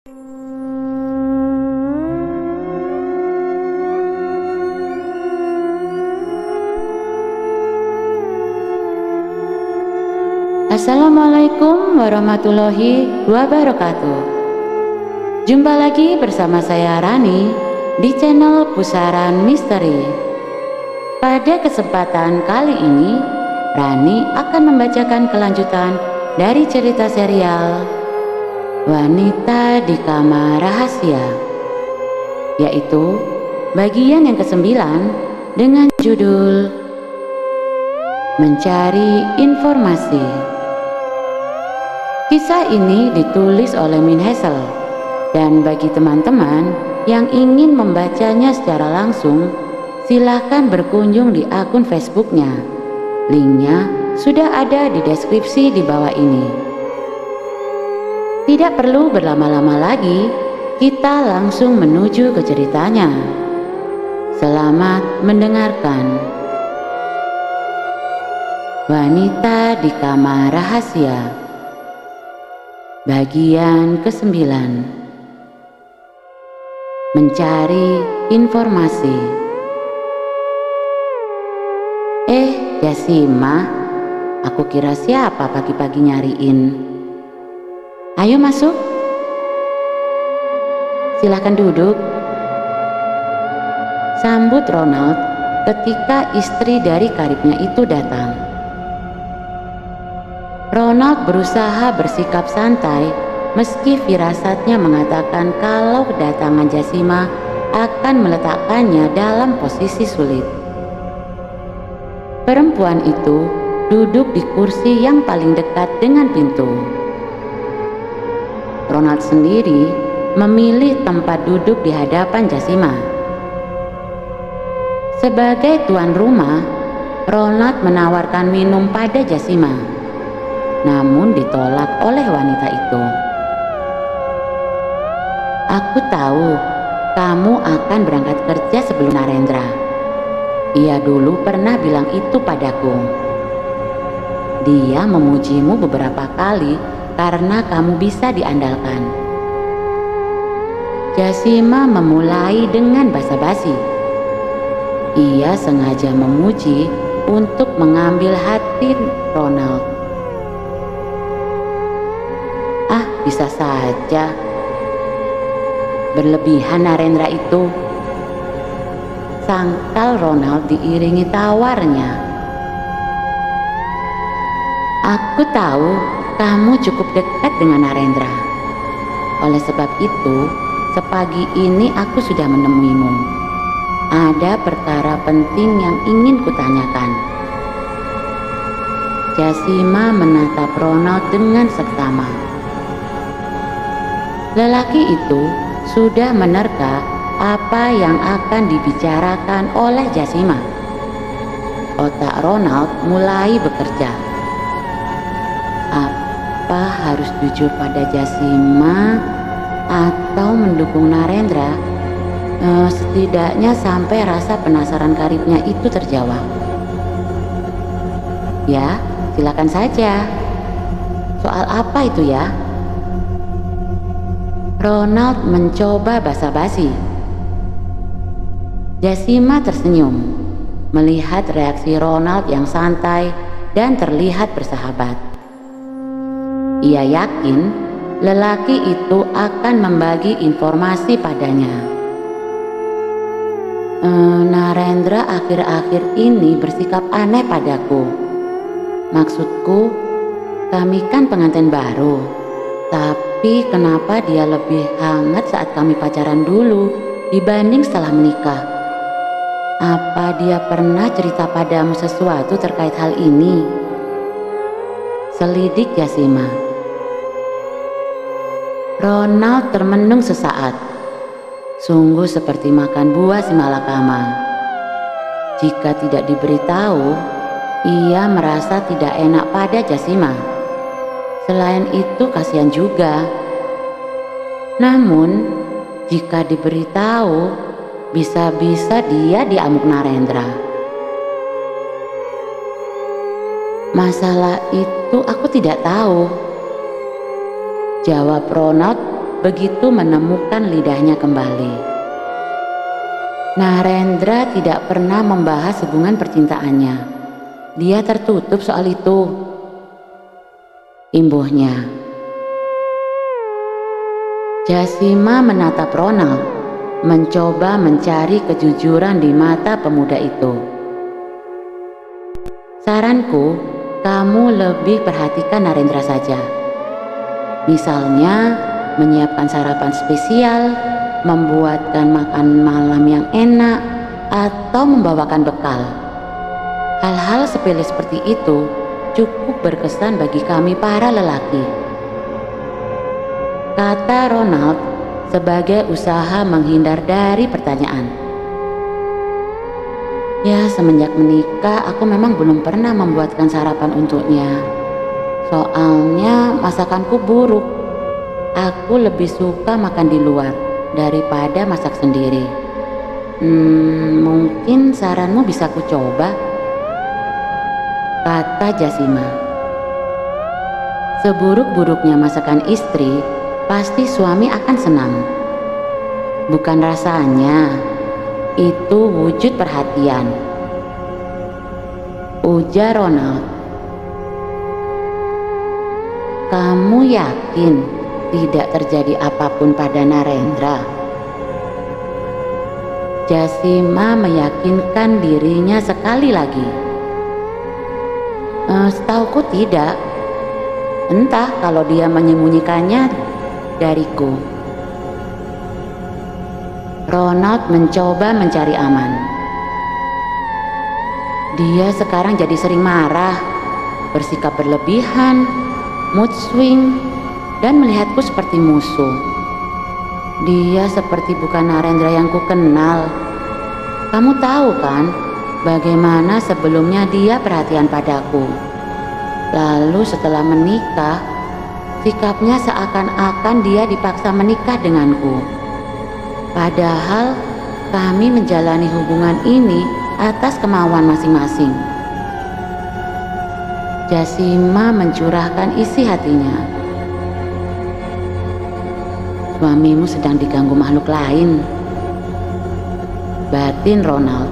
Assalamualaikum warahmatullahi wabarakatuh. Jumpa lagi bersama saya Rani di channel Pusaran Misteri. Pada kesempatan kali ini, Rani akan membacakan kelanjutan dari cerita serial Wanita di Kamar Rahasia, yaitu bagian yang ke-9 dengan judul Mencari Informasi. Kisah ini ditulis oleh Min Hazel, dan bagi teman-teman yang ingin membacanya secara langsung, silahkan berkunjung di akun Facebooknya. Linknya sudah ada di deskripsi di bawah ini. Tidak perlu berlama-lama lagi, kita langsung menuju ke ceritanya. Selamat mendengarkan. Wanita di Kamar Rahasia, bagian ke-9. Mencari informasi. Jasima, aku kira siapa pagi-pagi nyariin. Ayo masuk. Silahkan duduk, sambut Ronald ketika istri dari karibnya itu datang. Ronald berusaha bersikap santai meski firasatnya mengatakan kalau kedatangan Jasima akan meletakkannya dalam posisi sulit. Perempuan itu duduk di kursi yang paling dekat dengan pintu. Ronald sendiri memilih tempat duduk di hadapan Jasima. Sebagai tuan rumah, Ronald menawarkan minum pada Jasima, namun ditolak oleh wanita itu. Aku tahu kamu akan berangkat kerja sebelum Narendra. Ia dulu pernah bilang itu padaku. Dia memujimu beberapa kali karena kamu bisa diandalkan. Jasima memulai dengan basa-basi. Ia sengaja memuji untuk mengambil hati Ronald. Bisa saja. Berlebihan Narendra itu, sangkal Ronald diiringi tawarnya. Aku tahu kamu cukup dekat dengan Narendra. Oleh sebab itu, sepagi ini aku sudah menemuimu. Ada perkara penting yang ingin kutanyakan. Jasima menatap Ronald dengan seksama. Lelaki itu sudah menerka apa yang akan dibicarakan oleh Jasima. Otak Ronald mulai bekerja. Apa harus jujur pada Jasima atau mendukung Narendra? Setidaknya sampai rasa penasaran karibnya itu terjawab. Ya, silakan saja. Soal apa itu ya? Ronald mencoba basa-basi. Jasima tersenyum melihat reaksi Ronald yang santai dan terlihat bersahabat. Ia yakin lelaki itu akan membagi informasi padanya. Narendra akhir-akhir ini bersikap aneh padaku. Maksudku, kami kan pengantin baru. Tapi kenapa dia lebih hangat saat kami pacaran dulu dibanding setelah menikah? Apa dia pernah cerita padamu sesuatu terkait hal ini? Selidik Jasima. Ronald termenung sesaat. Sungguh seperti makan buah si malakama. Jika tidak diberitahu, ia merasa tidak enak pada Jasima. Selain itu kasihan juga. Namun jika diberitahu, bisa-bisa dia diamuk Narendra. Masalah itu aku tidak tahu, jawab Ronald begitu menemukan lidahnya kembali. Narendra tidak pernah membahas hubungan percintaannya. Dia tertutup soal itu, imbuhnya. Jasima menatap Ronald, mencoba mencari kejujuran di mata pemuda itu. Saranku, kamu lebih perhatikan Narendra saja. Misalnya, menyiapkan sarapan spesial, membuatkan makan malam yang enak, atau membawakan bekal. Hal-hal sepele seperti itu cukup berkesan bagi kami para lelaki, kata Ronald sebagai usaha menghindar dari pertanyaan. Ya, semenjak menikah aku memang belum pernah membuatkan sarapan untuknya. Soalnya masakanku buruk. Aku lebih suka makan di luar daripada masak sendiri. Mungkin saranmu bisa ku coba, kata Jasima. Seburuk-buruknya masakan istri, pasti suami akan senang. Bukan rasanya, itu wujud perhatian, ujar Ronald. Kamu yakin tidak terjadi apapun pada Narendra? Jasima meyakinkan dirinya sekali lagi. Setauku tidak. Entah kalau dia menyembunyikannya dariku. Ronald mencoba mencari aman. Dia sekarang jadi sering marah, bersikap berlebihan, mood swing, dan melihatku seperti musuh. Dia seperti bukan Narendra yang ku kenal. Kamu tahu kan bagaimana sebelumnya dia perhatian padaku. Lalu setelah menikah, sikapnya seakan-akan dia dipaksa menikah denganku. Padahal kami menjalani hubungan ini atas kemauan masing-masing. Jasima mencurahkan isi hatinya. Suamimu sedang diganggu makhluk lain, batin Ronald.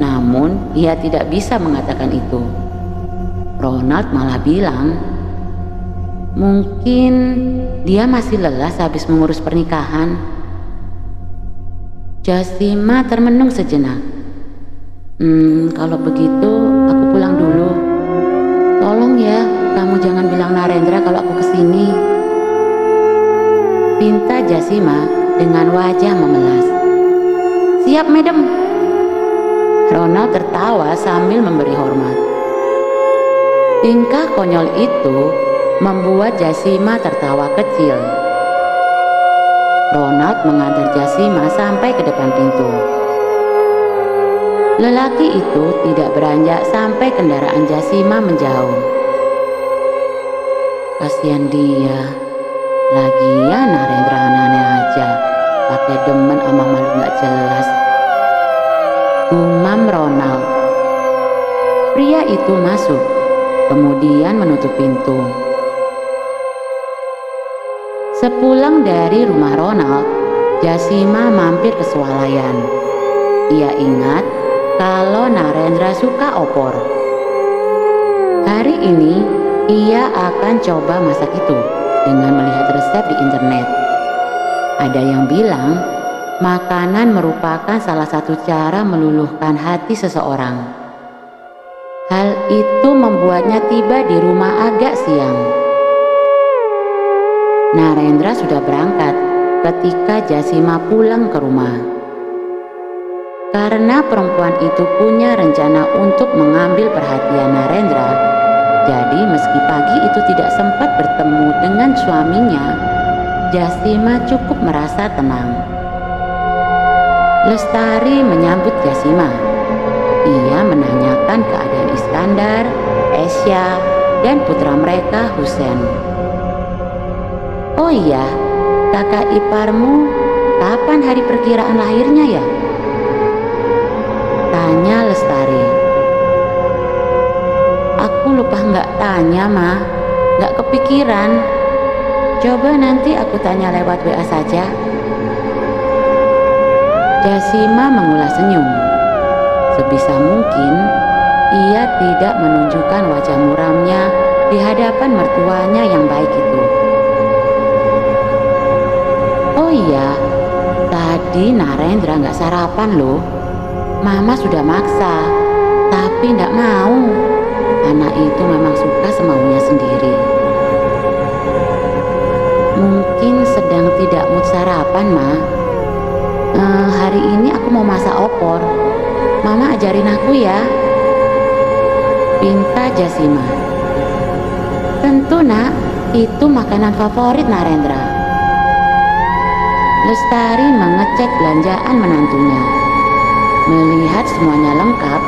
Namun ia tidak bisa mengatakan itu. Ronald malah bilang, mungkin dia masih lelah habis mengurus pernikahan. Jasima termenung sejenak. Kalau begitu aku pulang dulu. Tolong ya, kamu jangan bilang Narendra kalau aku kesini, pinta Jasima dengan wajah memelas. Siap, madam. Ronald tertawa sambil memberi hormat. Tingkah konyol itu membuat Jasima tertawa kecil. Ronald mengantar Jasima sampai ke depan pintu. Lelaki itu tidak beranjak sampai kendaraan Jasima menjauh. Kasihan dia. Lagian Narendra aneh-aneh aja, pakai demen sama malu gak jelas, gumam Ronald. Pria itu masuk, kemudian menutup pintu. Sepulang dari rumah Ronald, Jasima mampir ke swalayan. Ia ingat kalau Narendra suka opor. Hari ini ia akan coba masak itu dengan melihat resep di internet. Ada yang bilang makanan merupakan salah satu cara meluluhkan hati seseorang. Hal itu membuatnya tiba di rumah agak siang. Narendra sudah berangkat ketika Jasima pulang ke rumah. Karena perempuan itu punya rencana untuk mengambil perhatian Narendra, jadi meski pagi itu tidak sempat bertemu dengan suaminya, Jasima cukup merasa tenang. Lestari menyambut Jasima. Ia menanyakan keadaan Iskandar, Esya, dan putra mereka Husen. Oh iya, kakak iparmu kapan hari perkiraan lahirnya ya? Tanya Lestari. Aku lupa nggak tanya, Ma. Nggak kepikiran. Coba nanti aku tanya lewat WA saja. Jasima mengulas senyum. Sebisa mungkin ia tidak menunjukkan wajah muramnya di hadapan mertuanya yang baik itu. Oh iya, tadi Narendra nggak sarapan loh. Mama sudah maksa, tapi nggak mau. Anak itu memang suka semaunya sendiri. Mungkin sedang tidak mood sarapan, Ma. Hari ini aku mau masak opor. Mama ajarin aku ya, pinta Jasima. Tentu nak, itu makanan favorit Narendra. Lestari mengecek belanjaan menantunya. Melihat semuanya lengkap,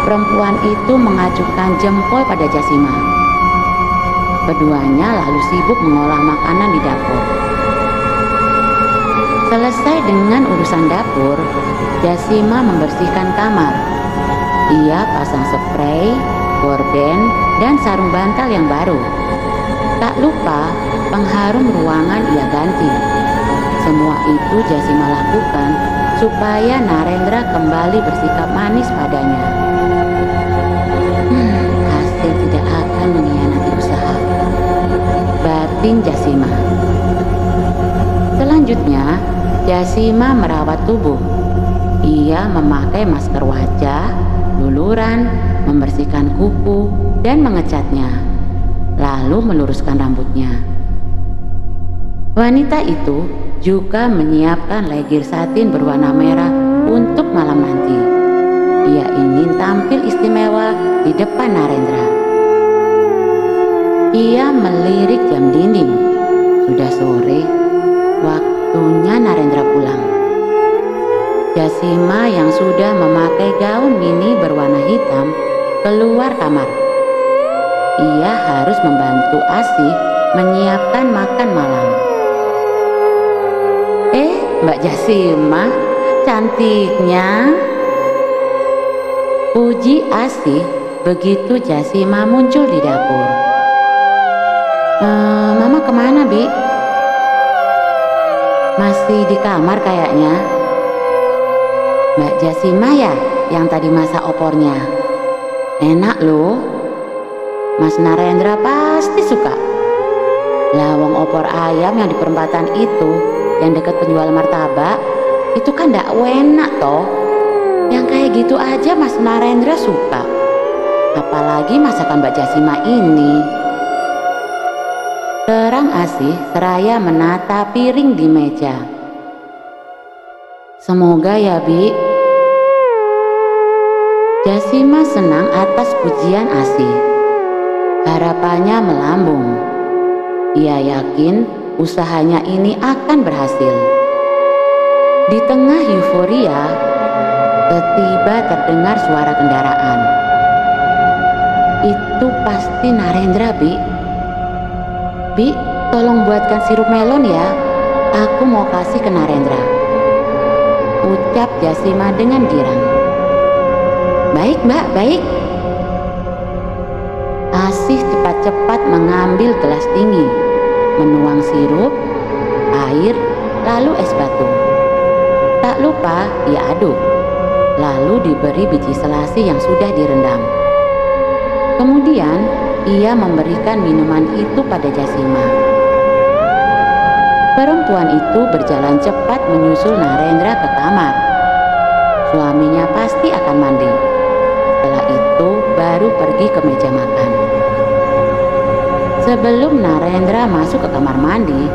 perempuan itu mengacukan jempol pada Jasima. Keduanya lalu sibuk mengolah makanan di dapur. Selesai dengan urusan dapur, Jasima membersihkan kamar. Ia pasang spray, gorden, dan sarung bantal yang baru. Tak lupa pengharum ruangan ia ganti. Semua itu Jasima lakukan supaya Narendra kembali bersikap manis padanya. Hasil tidak akan mengkhianati usaha, batin Jasima. Selanjutnya, Jasima merawat tubuh. Ia memakai masker wajah, luluran, membersihkan kuku, dan mengecatnya, lalu meluruskan rambutnya. Wanita itu juga menyiapkan legir satin berwarna merah untuk malam nanti. Ia ingin tampil istimewa di depan Narendra. Ia melirik jam dinding. Sudah sore, waktunya Narendra pulang. Jasima yang sudah memakai gaun mini berwarna hitam keluar kamar. Ia harus membantu Asih menyiapkan makan malam. Mbak Jasima, cantiknya. Puji Asih begitu Jasima muncul di dapur. Mama kemana, Bi? Masih di kamar kayaknya. Mbak Jasima ya yang tadi masak opornya. Enak loh. Mas Narendra pasti suka. Lawang opor ayam yang di perempatan itu, yang dekat penjual martabak, itu kan ndak enak toh. Yang kayak gitu aja Mas Narendra suka. Apalagi masakan Mbak Jasima ini. Terang Asih seraya menata piring di meja. Semoga ya, Bi. Jasima senang atas pujian Asih. Harapannya melambung. Ia yakin usahanya ini akan berhasil. Di tengah euforia, tiba-tiba terdengar suara kendaraan. Itu pasti Narendra, Bi. Bi, tolong buatkan sirup melon ya. Aku mau kasih ke Narendra, ucap Jasima dengan girang. Baik, Mbak, baik. Asih cepat-cepat mengambil gelas tinggi, menuang sirup, air, lalu es batu. Tak lupa ia aduk, lalu diberi biji selasi yang sudah direndam. Kemudian ia memberikan minuman itu pada Jasima. Perempuan itu berjalan cepat menyusul Narendra ke kamar. Suaminya pasti akan mandi. Setelah itu baru pergi ke meja makan. Sebelum Narendra masuk ke kamar mandi,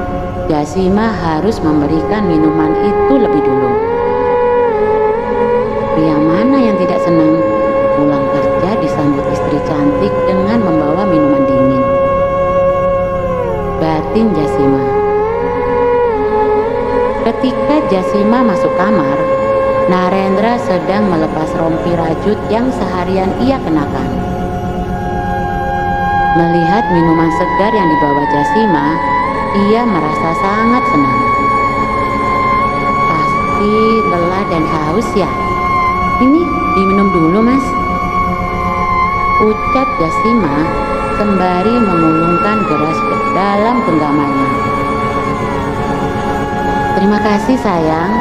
Jasima harus memberikan minuman itu lebih dulu. Pria mana yang tidak senang pulang kerja disambut istri cantik dengan membawa minuman dingin? Batin Jasima. Ketika Jasima masuk kamar, Narendra sedang melepas rompi rajut yang seharian ia kenakan. Melihat minuman segar yang dibawa Jasima, ia merasa sangat senang. Pasti lelah dan haus ya. Ini diminum dulu, Mas, ucap Jasima sembari mengulungkan gelas ke dalam genggamannya. Terima kasih sayang.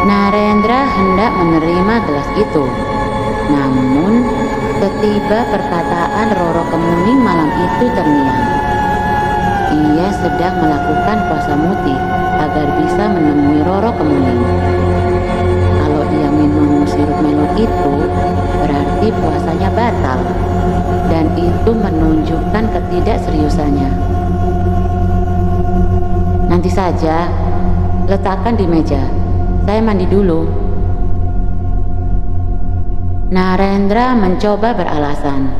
Narendra hendak menerima gelas itu. Namun, setiba perkataan Roro Kemuning malam itu terngiang. Ia sedang melakukan puasa muti agar bisa menemui Roro Kemuning. Kalau dia minum sirup melon itu, berarti puasanya batal. Dan itu menunjukkan ketidakseriusannya. Nanti saja, letakkan di meja. Saya mandi dulu. Narendra mencoba beralasan.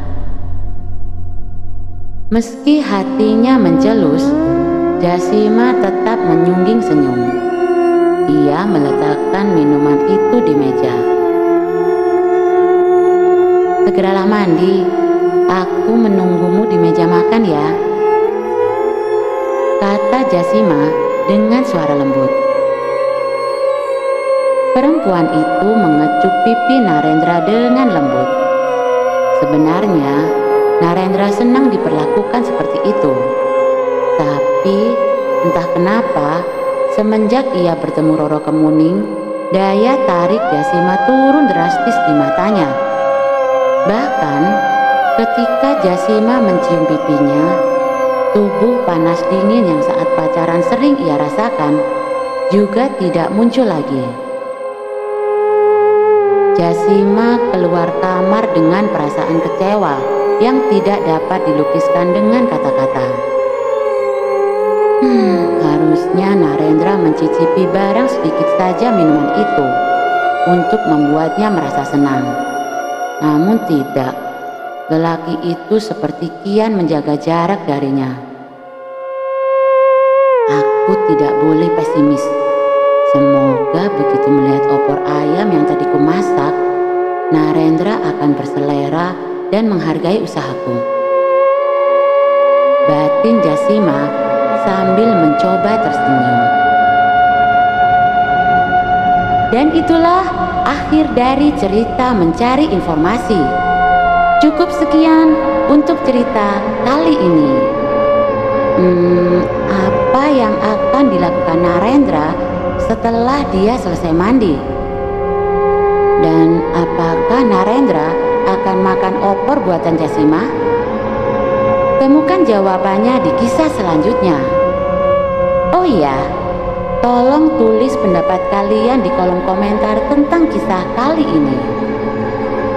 Meski hatinya mencelus, Jasima tetap menyungging senyum. Ia meletakkan minuman itu di meja. Segeralah mandi, aku menunggumu di meja makan ya, kata Jasima dengan suara lembut. Perempuan itu mengecup pipi Narendra dengan lembut. Sebenarnya, Narendra senang diperlakukan seperti itu. Tapi, entah kenapa, semenjak ia bertemu Roro Kemuning, daya tarik Jasima turun drastis di matanya. Bahkan, ketika Jasima mencium pipinya, tubuh panas dingin yang saat pacaran sering ia rasakan juga tidak muncul lagi. Jasima keluar kamar dengan perasaan kecewa yang tidak dapat dilukiskan dengan kata-kata. Harusnya Narendra mencicipi barang sedikit saja minuman itu untuk membuatnya merasa senang. Namun tidak, lelaki itu seperti kian menjaga jarak darinya. Aku tidak boleh pesimis. Semoga begitu melihat opor ayam yang tadi kumasak, Narendra akan berselera dan menghargai usahaku. Batin Jasima sambil mencoba tersenyum. Dan itulah akhir dari cerita mencari informasi. Cukup sekian untuk cerita kali ini. Apa yang akan dilakukan Narendra setelah dia selesai mandi? Dan apakah Narendra akan makan opor buatan Jasima? Temukan jawabannya di kisah selanjutnya. Oh iya, tolong tulis pendapat kalian di kolom komentar tentang kisah kali ini.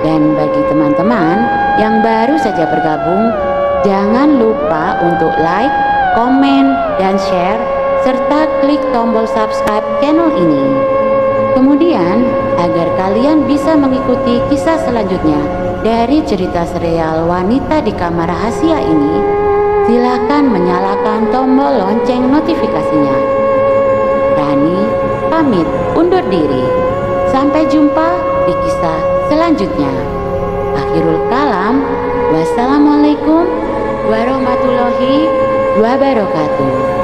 Dan bagi teman-teman yang baru saja bergabung, jangan lupa untuk like, komen, dan share, serta klik tombol subscribe channel ini. Kemudian, agar kalian bisa mengikuti kisah selanjutnya dari cerita serial Wanita di Kamar Rahasia ini, silakan menyalakan tombol lonceng notifikasinya. Rani pamit undur diri. Sampai jumpa di kisah selanjutnya. Akhirul kalam, wassalamualaikum warahmatullahi wabarakatuh.